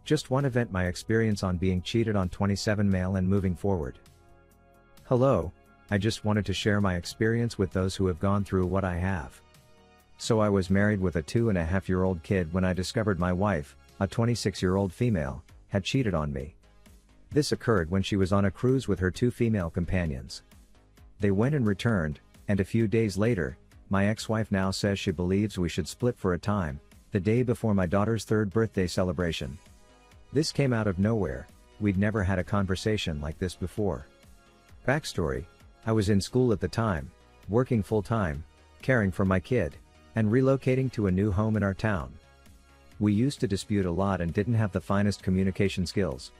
Just one event: my experience on being cheated on. 27 male and moving forward. Hello, I just wanted to share my experience with those who have gone through what I have. So I was married with a 2.5-year-old kid when I discovered my wife, a 26-year-old female, had cheated on me. This occurred when she was on a cruise with her 2 female companions. They went and returned, and a few days later, my ex-wife now says she believes we should split for a time, the day before my daughter's 3rd birthday celebration. This came out of nowhere. We'd never had a conversation like this before. Backstory: I was in school at the time, working full-time, caring for my kid, and relocating to a new home in our town. We used to dispute a lot and didn't have the finest communication skills.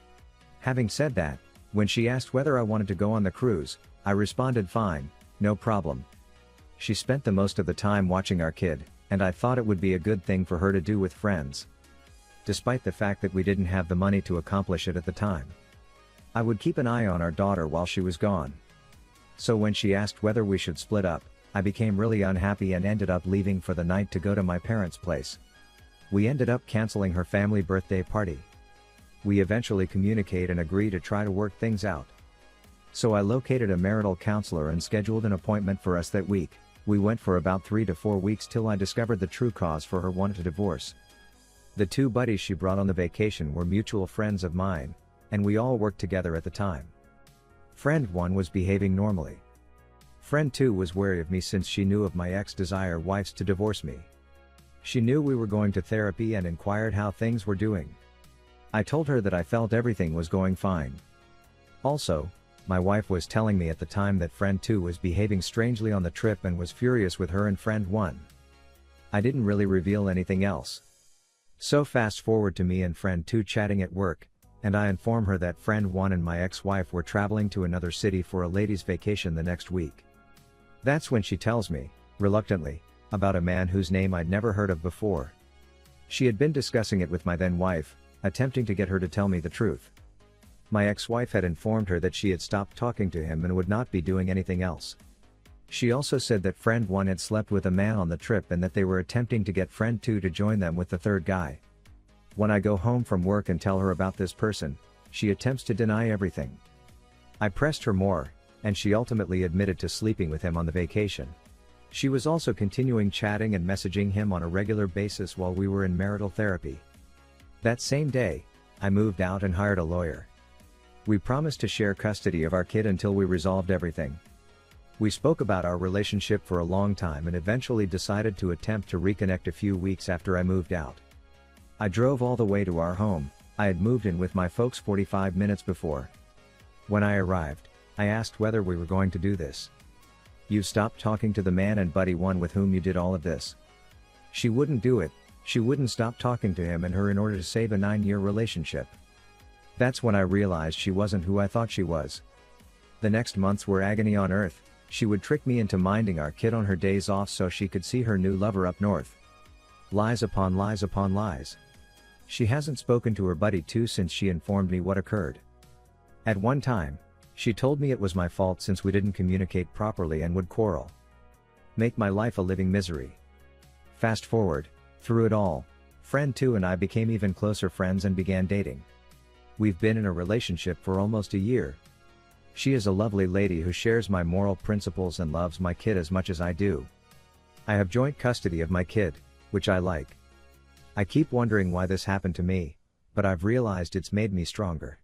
Having said that, when she asked whether I wanted to go on the cruise, I responded fine, no problem. She spent the most of the time watching our kid, and I thought it would be a good thing for her to do with friends. Despite the fact that we didn't have the money to accomplish it at the time. I would keep an eye on our daughter while she was gone. So when she asked whether we should split up, I became really unhappy and ended up leaving for the night to go to my parents' place. We ended up canceling her family birthday party. We eventually communicate and agree to try to work things out. So I located a marital counselor and scheduled an appointment for us that week. We went for about 3 to 4 weeks till I discovered the true cause for her wanting to divorce. The 2 buddies she brought on the vacation were mutual friends of mine, and we all worked together at the time. Friend 1 was behaving normally. Friend 2 was wary of me since she knew of my ex-desire wives to divorce me. She knew we were going to therapy and inquired how things were doing. I told her that I felt everything was going fine. Also, my wife was telling me at the time that friend 2 was behaving strangely on the trip and was furious with her and friend 1. I didn't really reveal anything else. So fast forward to me and friend 2 chatting at work, and I inform her that friend 1 and my ex-wife were traveling to another city for a ladies' vacation the next week. That's when she tells me, reluctantly, about a man whose name I'd never heard of before. She had been discussing it with my then wife, attempting to get her to tell me the truth. My ex-wife had informed her that she had stopped talking to him and would not be doing anything else. She also said that friend 1 had slept with a man on the trip and that they were attempting to get friend 2 to join them with the 3rd guy. When I go home from work and tell her about this person, she attempts to deny everything. I pressed her more, and she ultimately admitted to sleeping with him on the vacation. She was also continuing chatting and messaging him on a regular basis while we were in marital therapy. That same day, I moved out and hired a lawyer. We promised to share custody of our kid until we resolved everything. We spoke about our relationship for a long time and eventually decided to attempt to reconnect a few weeks after I moved out. I drove all the way to our home. I had moved in with my folks 45 minutes before. When I arrived, I asked whether we were going to do this. "You stopped talking to the man and buddy 1 with whom you did all of this?" She wouldn't do it. She wouldn't stop talking to him and her in order to save a 9-year relationship. That's when I realized she wasn't who I thought she was. The next months were agony on earth. She would trick me into minding our kid on her days off so she could see her new lover up north. Lies upon lies upon lies. She hasn't spoken to her buddy 2 since she informed me what occurred. At one time, she told me it was my fault since we didn't communicate properly and would quarrel. Make my life a living misery. Fast forward, through it all, friend 2 and I became even closer friends and began dating. We've been in a relationship for almost a year. She is a lovely lady who shares my moral principles and loves my kid as much as I do. I have joint custody of my kid, which I like. I keep wondering why this happened to me, but I've realized it's made me stronger.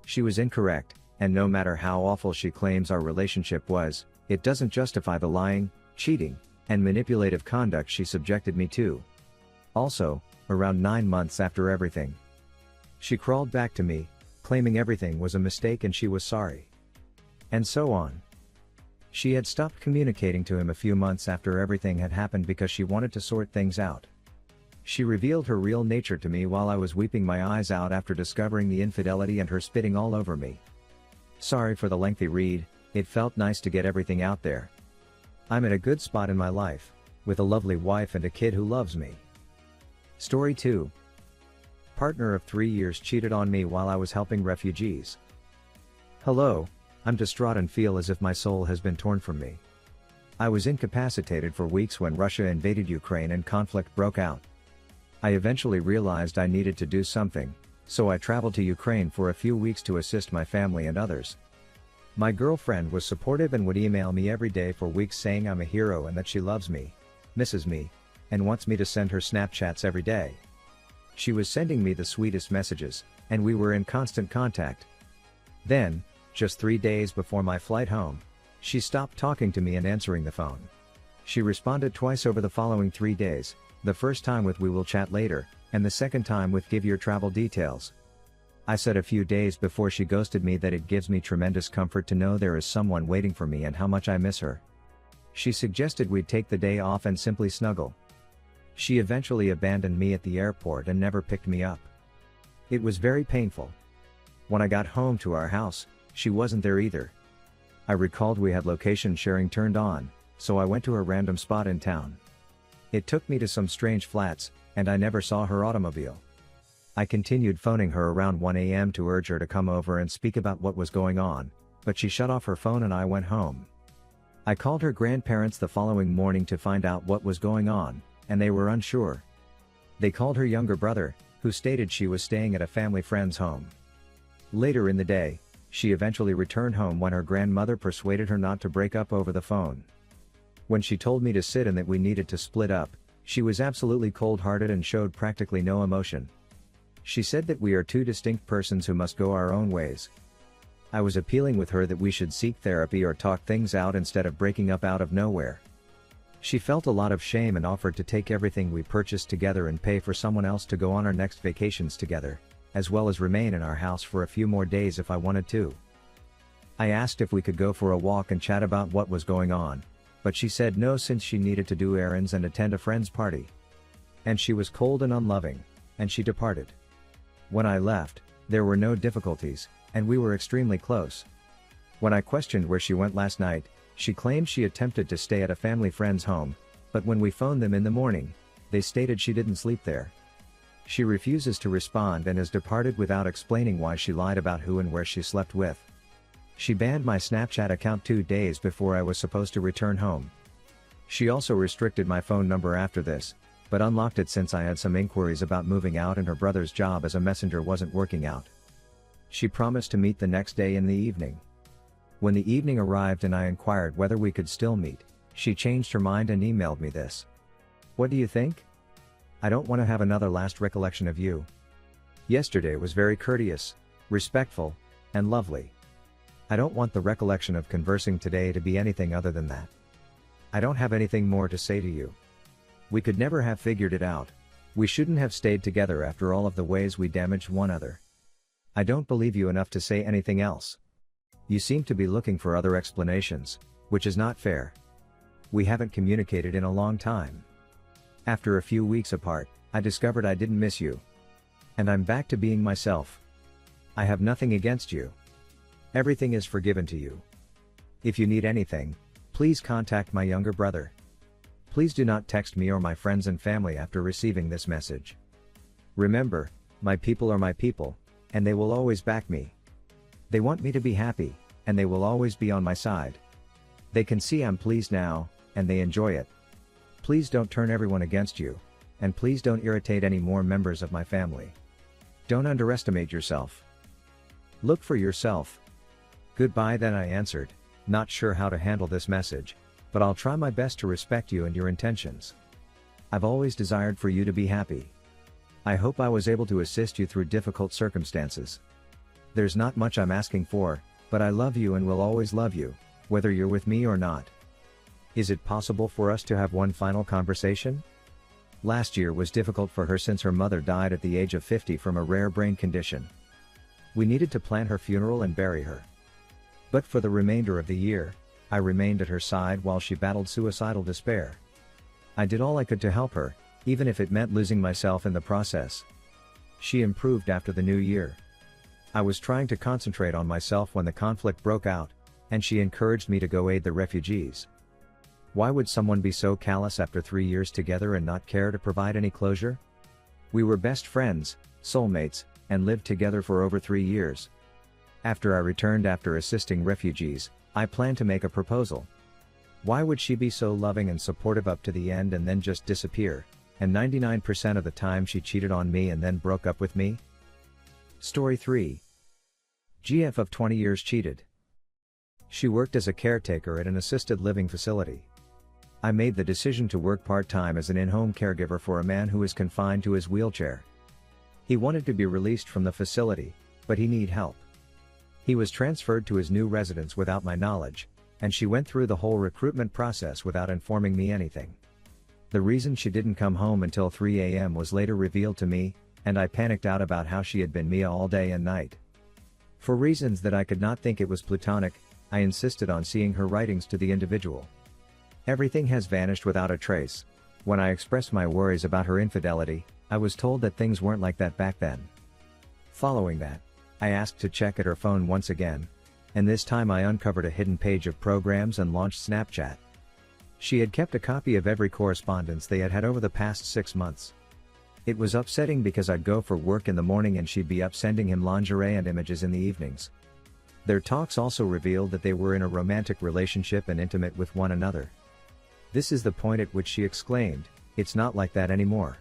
She was incorrect, and no matter how awful she claims our relationship was, it doesn't justify the lying, cheating, and manipulative conduct she subjected me to. Also, around 9 months after everything, she crawled back to me, claiming everything was a mistake and she was sorry. And so on. She had stopped communicating to him a few months after everything had happened because she wanted to sort things out. She revealed her real nature to me while I was weeping my eyes out after discovering the infidelity and her spitting all over me. Sorry for the lengthy read, it felt nice to get everything out there. I'm in a good spot in my life, with a lovely wife and a kid who loves me. Story 2. Partner of 3 years cheated on me while I was helping refugees. Hello, I'm distraught and feel as if my soul has been torn from me. I was incapacitated for weeks when Russia invaded Ukraine and conflict broke out. I eventually realized I needed to do something, So I traveled to Ukraine for a few weeks to assist my family and others. My girlfriend was supportive and would email me every day for weeks saying I'm a hero and that she loves me, misses me, and wants me to send her Snapchats every day. She was sending me the sweetest messages, and we were in constant contact. Then, just 3 days before my flight home, she stopped talking to me and answering the phone. She responded twice over the following 3 days, the first time with "we will chat later," and the second time with "give your travel details." I said a few days before she ghosted me that it gives me tremendous comfort to know there is someone waiting for me and how much I miss her. She suggested we'd take the day off and simply snuggle. She eventually abandoned me at the airport and never picked me up. It was very painful. When I got home to our house, she wasn't there either. I recalled we had location sharing turned on, so I went to a random spot in town. It took me to some strange flats, and I never saw her automobile. I continued phoning her around 1 a.m. to urge her to come over and speak about what was going on, but she shut off her phone and I went home. I called her grandparents the following morning to find out what was going on, and they were unsure. They called her younger brother, who stated she was staying at a family friend's home. Later in the day, she eventually returned home when her grandmother persuaded her not to break up over the phone. When she told me to sit and that we needed to split up, she was absolutely cold-hearted and showed practically no emotion. She said that we are two distinct persons who must go our own ways. I was appealing with her that we should seek therapy or talk things out instead of breaking up out of nowhere. She felt a lot of shame and offered to take everything we purchased together and pay for someone else to go on our next vacations together, as well as remain in our house for a few more days if I wanted to. I asked if we could go for a walk and chat about what was going on, but she said no since she needed to do errands and attend a friend's party. And she was cold and unloving, and she departed. When I left, there were no difficulties, and we were extremely close. When I questioned where she went last night, she claimed she attempted to stay at a family friend's home, but when we phoned them in the morning, they stated she didn't sleep there. She refuses to respond and has departed without explaining why she lied about who and where she slept with. She banned my Snapchat account 2 days before I was supposed to return home. She also restricted my phone number after this, but unlocked it since I had some inquiries about moving out and her brother's job as a messenger wasn't working out. She promised to meet the next day in the evening. When the evening arrived and I inquired whether we could still meet, she changed her mind and emailed me this. "What do you think? I don't want to have another last recollection of you. Yesterday was very courteous, respectful, and lovely. I don't want the recollection of conversing today to be anything other than that. I don't have anything more to say to you. We could never have figured it out. We shouldn't have stayed together after all of the ways we damaged one another. I don't believe you enough to say anything else. You seem to be looking for other explanations, which is not fair. We haven't communicated in a long time. After a few weeks apart, I discovered I didn't miss you. And I'm back to being myself. I have nothing against you. Everything is forgiven to you. If you need anything, please contact my younger brother. Please do not text me or my friends and family after receiving this message. Remember, my people are my people, and they will always back me. They want me to be happy, and they will always be on my side. They can see I'm pleased now, and they enjoy it. Please don't turn everyone against you, and please don't irritate any more members of my family. Don't underestimate yourself. Look for yourself. Goodbye." Then I answered, not sure how to handle this message, but I'll try my best to respect you and your intentions. I've always desired for you to be happy. I hope I was able to assist you through difficult circumstances. There's not much I'm asking for, but I love you and will always love you, whether you're with me or not. Is it possible for us to have one final conversation? Last year was difficult for her since her mother died at the age of 50 from a rare brain condition. We needed to plan her funeral and bury her. But for the remainder of the year, I remained at her side while she battled suicidal despair. I did all I could to help her, even if it meant losing myself in the process. She improved after the new year. I was trying to concentrate on myself when the conflict broke out, and she encouraged me to go aid the refugees. Why would someone be so callous after 3 years together and not care to provide any closure? We were best friends, soulmates, and lived together for over 3 years. After I returned after assisting refugees, I planned to make a proposal. Why would she be so loving and supportive up to the end and then just disappear, and 99% of the time she cheated on me and then broke up with me? Story 3. GF of 20 years cheated. She worked as a caretaker at an assisted living facility. I made the decision to work part-time as an in-home caregiver for a man who is confined to his wheelchair. He wanted to be released from the facility, but he needed help. He was transferred to his new residence without my knowledge, and she went through the whole recruitment process without informing me anything. The reason she didn't come home until 3 a.m. was later revealed to me, and I panicked out about how she had been Mia all day and night. For reasons that I could not think it was platonic, I insisted on seeing her writings to the individual. Everything has vanished without a trace. When I expressed my worries about her infidelity, I was told that things weren't like that back then. Following that, I asked to check at her phone once again, and this time I uncovered a hidden page of programs and launched Snapchat. She had kept a copy of every correspondence they had had over the past 6 months. It was upsetting because I'd go for work in the morning and she'd be up sending him lingerie and images in the evenings. Their talks also revealed that they were in a romantic relationship and intimate with one another. This is the point at which she exclaimed, "It's not like that anymore."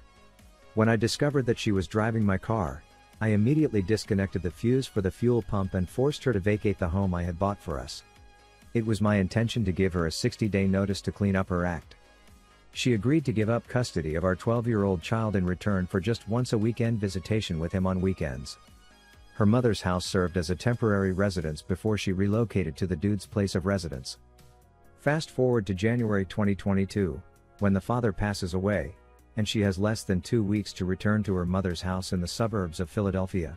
When I discovered that she was driving my car, I immediately disconnected the fuse for the fuel pump and forced her to vacate the home I had bought for us. It was my intention to give her a 60-day notice to clean up her act. She agreed to give up custody of our 12-year-old child in return for just once a weekend visitation with him on weekends. Her mother's house served as a temporary residence before she relocated to the dude's place of residence. Fast forward to January 2022, when the father passes away, and she has less than 2 weeks to return to her mother's house in the suburbs of Philadelphia.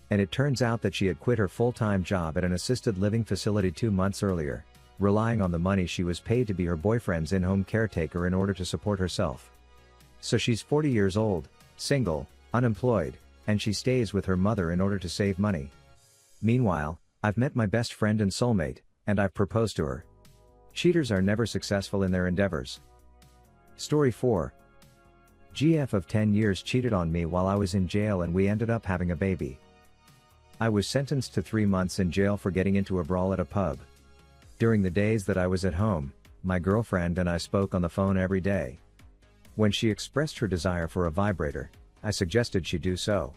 And it turns out that she had quit her full-time job at an assisted living facility 2 months earlier, relying on the money she was paid to be her boyfriend's in-home caretaker in order to support herself. So she's 40 years old, single, unemployed, and she stays with her mother in order to save money. Meanwhile, I've met my best friend and soulmate, and I've proposed to her. Cheaters are never successful in their endeavors. Story 4. GF of 10 years cheated on me while I was in jail and we ended up having a baby. I was sentenced to 3 months in jail for getting into a brawl at a pub. During the days that I was at home, my girlfriend and I spoke on the phone every day. When she expressed her desire for a vibrator, I suggested she do so.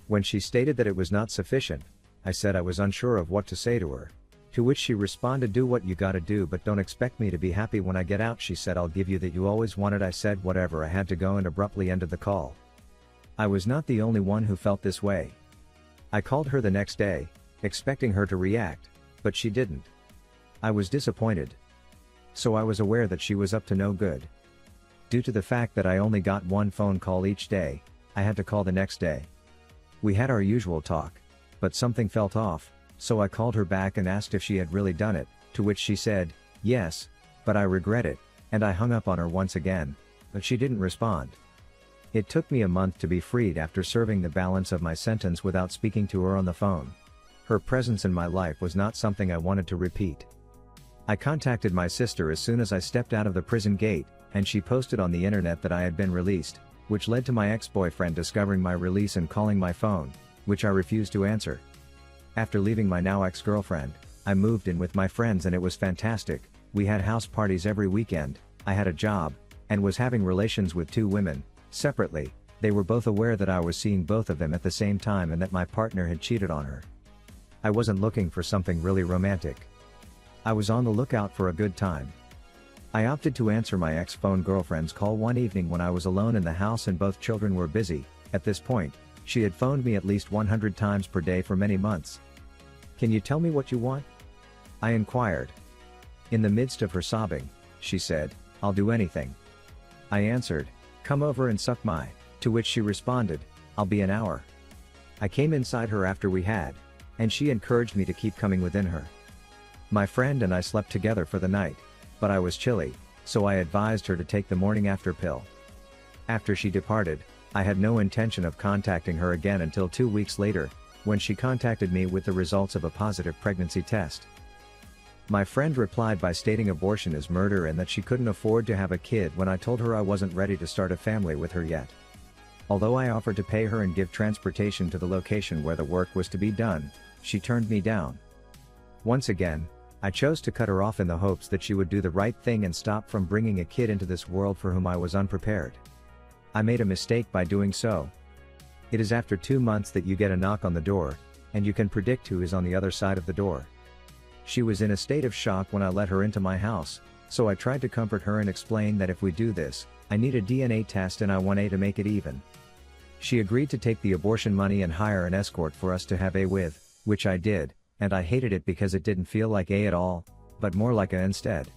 When she stated that it was not sufficient, I said I was unsure of what to say to her. To which she responded, "Do what you gotta do, but don't expect me to be happy when I get out." She said, "I'll give you that you always wanted." I said whatever. I had to go and abruptly ended the call. I was not the only one who felt this way. I called her the next day, expecting her to react, but she didn't. I was disappointed. So I was aware that she was up to no good. Due to the fact that I only got one phone call each day, I had to call the next day. We had our usual talk, but something felt off, so I called her back and asked if she had really done it, to which she said, "Yes, but I regret it," and I hung up on her once again, but she didn't respond. It took me a month to be freed after serving the balance of my sentence without speaking to her on the phone. Her presence in my life was not something I wanted to repeat. I contacted my sister as soon as I stepped out of the prison gate, and she posted on the internet that I had been released, which led to my ex-boyfriend discovering my release and calling my phone, which I refused to answer. After leaving my now ex-girlfriend, I moved in with my friends and it was fantastic. We had house parties every weekend, I had a job, and was having relations with 2 women, separately. They were both aware that I was seeing both of them at the same time and that my partner had cheated on her. I wasn't looking for something really romantic. I was on the lookout for a good time. I opted to answer my ex-phone girlfriend's call one evening when I was alone in the house and both children were busy. At this point, she had phoned me at least 100 times per day for many months. "Can you tell me what you want?" I inquired. In the midst of her sobbing, she said, "I'll do anything." I answered, "Come over and suck my," to which she responded, "I'll be an hour." I came inside her after we had, and she encouraged me to keep coming within her. My friend and I slept together for the night, but I was chilly, so I advised her to take the morning after pill. After she departed, I had no intention of contacting her again until 2 weeks later, when she contacted me with the results of a positive pregnancy test. My friend replied by stating abortion is murder and that she couldn't afford to have a kid when I told her I wasn't ready to start a family with her yet. Although I offered to pay her and give transportation to the location where the work was to be done, she turned me down. Once again, I chose to cut her off in the hopes that she would do the right thing and stop from bringing a kid into this world for whom I was unprepared. I made a mistake by doing so. It is after 2 months that you get a knock on the door, and you can predict who is on the other side of the door. She was in a state of shock when I let her into my house, so I tried to comfort her and explain that if we do this, I need a DNA test and I want A to make it even. She agreed to take the abortion money and hire an escort for us to have A with, which I did, and I hated it because it didn't feel like A at all, but more like A instead.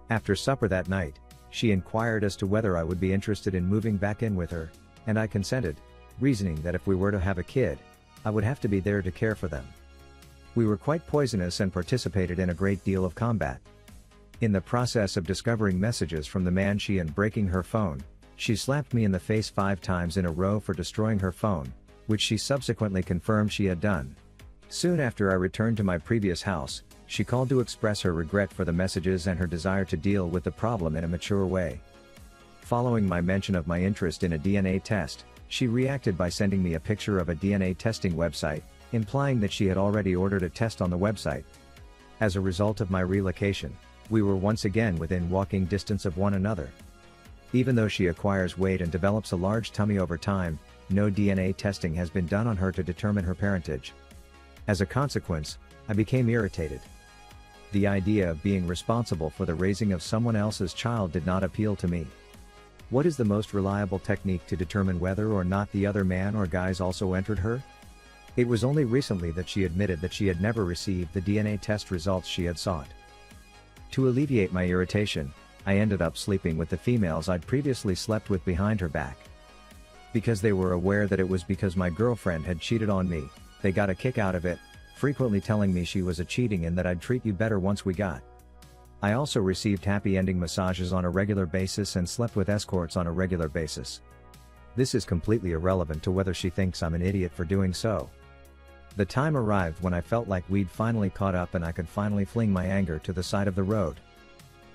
After supper that night, she inquired as to whether I would be interested in moving back in with her, and I consented, reasoning that if we were to have a kid, I would have to be there to care for them. We were quite poisonous and participated in a great deal of combat. In the process of discovering messages from the man and breaking her phone, she slapped me in the face 5 times in a row for destroying her phone, which she subsequently confirmed she had done. Soon after I returned to my previous house, she called to express her regret for the messages and her desire to deal with the problem in a mature way. Following my mention of my interest in a DNA test, she reacted by sending me a picture of a DNA testing website, implying that she had already ordered a test on the website. As a result of my relocation, we were once again within walking distance of one another. Even though she acquires weight and develops a large tummy over time, no DNA testing has been done on her to determine her parentage. As a consequence, I became irritated. The idea of being responsible for the raising of someone else's child did not appeal to me. What is the most reliable technique to determine whether or not the other man or guys also entered her? It was only recently that she admitted that she had never received the DNA test results she had sought. To alleviate my irritation, I ended up sleeping with the females I'd previously slept with behind her back. Because they were aware that it was because my girlfriend had cheated on me, they got a kick out of it, frequently telling me she was a cheating and that I'd treat you better once we got. I also received happy ending massages on a regular basis and slept with escorts on a regular basis. This is completely irrelevant to whether she thinks I'm an idiot for doing so. The time arrived when I felt like we'd finally caught up and I could finally fling my anger to the side of the road.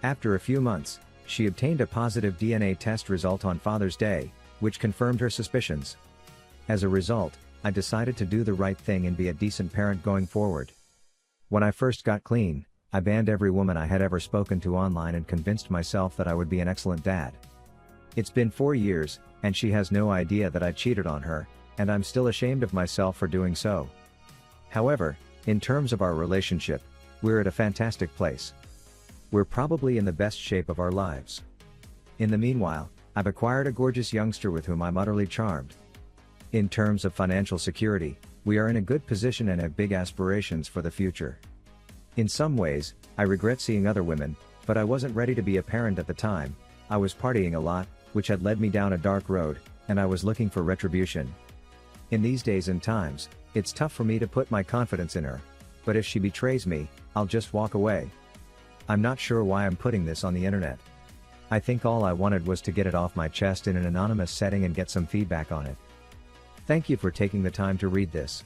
After a few months, she obtained a positive DNA test result on Father's Day, which confirmed her suspicions. As a result, I decided to do the right thing and be a decent parent going forward. When I first got clean, I banned every woman I had ever spoken to online and convinced myself that I would be an excellent dad. It's been 4 years, and she has no idea that I cheated on her, and I'm still ashamed of myself for doing so. However, in terms of our relationship, we're at a fantastic place. We're probably in the best shape of our lives. In the meanwhile, I've acquired a gorgeous youngster with whom I'm utterly charmed. In terms of financial security, we are in a good position and have big aspirations for the future. In some ways, I regret seeing other women, but I wasn't ready to be a parent at the time. I was partying a lot, which had led me down a dark road, and I was looking for retribution. In these days and times, it's tough for me to put my confidence in her, but if she betrays me, I'll just walk away. I'm not sure why I'm putting this on the internet. I think all I wanted was to get it off my chest in an anonymous setting and get some feedback on it. Thank you for taking the time to read this.